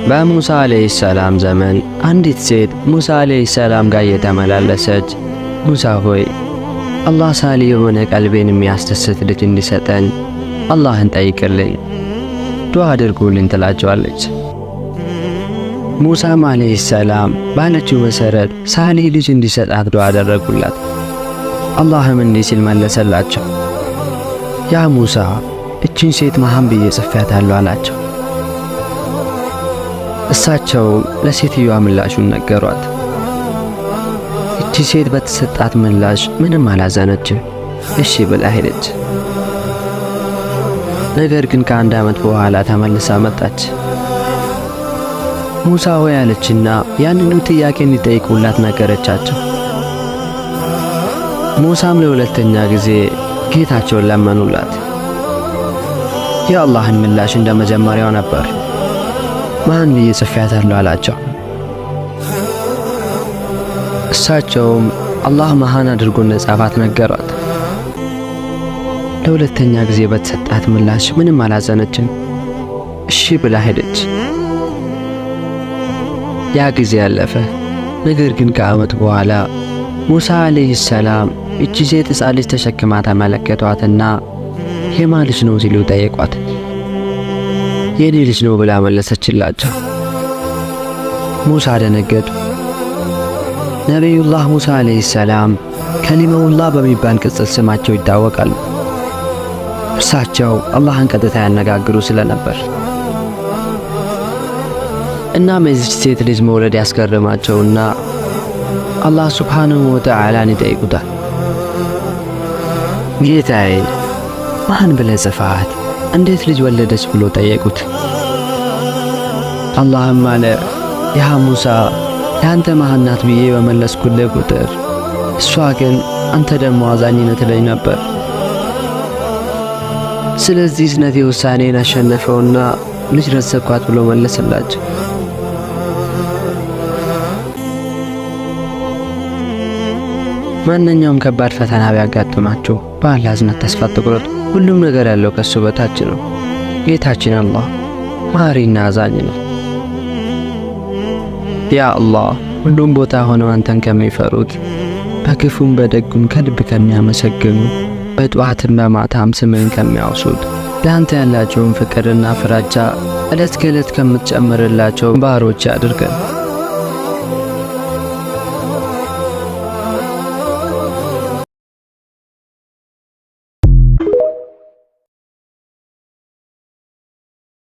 በሙሳ አለይሂ ሰላም ዘመን አንዲት ሴት ሙሳ አለይሂ ሰላም ጋር እየተመላለሰች ሙሳ ሆይ አላህ ሳሊ የሆነ ቀልቤን የሚያስደስት ልጅ እንዲሰጠን አላህን ጠይቅልኝ፣ ዱዓ አድርጉልኝ ትላቸዋለች። ሙሳም አለይሂ ሰላም ባለችው መሰረት ሳሊ ልጅ እንዲሰጣት ዱዓ አደረጉላት። አላህም እንዲህ ሲል መለሰላቸው፣ ያ ሙሳ እቺን ሴት መሃን ብዬ ጽፌያታለሁ አላቸው። እሳቸው ለሴትዮዋ ምላሹን ነገሯት። እቺ ሴት በተሰጣት ምላሽ ምንም አላዘነችም፣ እሺ ብላ ሄደች። ነገር ግን ከአንድ ዓመት በኋላ ተመልሳ መጣች። ሙሳ ሆይ አለችና ያንኑ ጥያቄ እንዲጠይቁላት ነገረቻቸው። ሙሳም ለሁለተኛ ጊዜ ጌታቸውን ለመኑላት። የአላህን ምላሽ እንደ መጀመሪያው ነበር። መሃን ብዬ ጽፌያታለሁ አላቸው። እሳቸውም አላህ መሃን አድርጎ እንደጻፋት ነገሯት። ለሁለተኛ ጊዜ በተሰጣት ምላሽ ምንም አላዘነችም፣ እሺ ብላ ሄደች። ያ ጊዜ ያለፈ። ነገር ግን ከዓመት በኋላ ሙሳ አለይሂ ሰላም እቺ ሴት ሕፃን ልጅ ተሸክማ ተመለከቷትና የማን ልጅ ነው ሲሉ ጠየቋት። የኔ ልጅ ነው ብላ መለሰችላቸው። ሙሳ ደነገጡ። ነቢዩላህ ሙሳ አለይሂ ሰላም ከሊመውላህ በሚባል ቅጽል ስማቸው ይታወቃሉ። እርሳቸው አላህን ቀጥታ ያነጋግሩ ስለነበር። እናም የዚች ሴት ልጅ መውለድ ያስገረማቸውና አላህ ሱብሓነሁ ወተዓላን ይጠይቁታል። ጌታዬ ማን ብለህ ጽፈሃት እንዴት ልጅ ወለደች ብሎ ጠየቁት። አላህም አለ፣ ያ ሙሳ ያንተ መሃን ናት ብዬ በመለስኩልህ ቁጥር እሷ ግን አንተ ደግሞ አዛኝ ነህ ትለኝ ነበር። ስለዚህ ዝነቴ ውሳኔን አሸነፈውና ልጅ ረዘኳት ብሎ መለሰላቸው። ማንኛውም ከባድ ፈተና ቢያጋጥማችሁ በአላህ እዝነት ተስፋ አትቁረጡ። ሁሉም ነገር ያለው ከሱ በታች ነው። ጌታችን አላህ መሐሪና አዛኝ ነው። ያ አላህ ሁሉም ቦታ ሆነው አንተን ከሚፈሩት በክፉም በደጉም ከልብ ከሚያመሰግኑ በጧትም በማታም ስምህን ከሚያወሱት ለአንተ ያላቸውን ፍቅርና ፍራቻ ዕለት ከዕለት ከምትጨምርላቸው ባሮች አድርገን።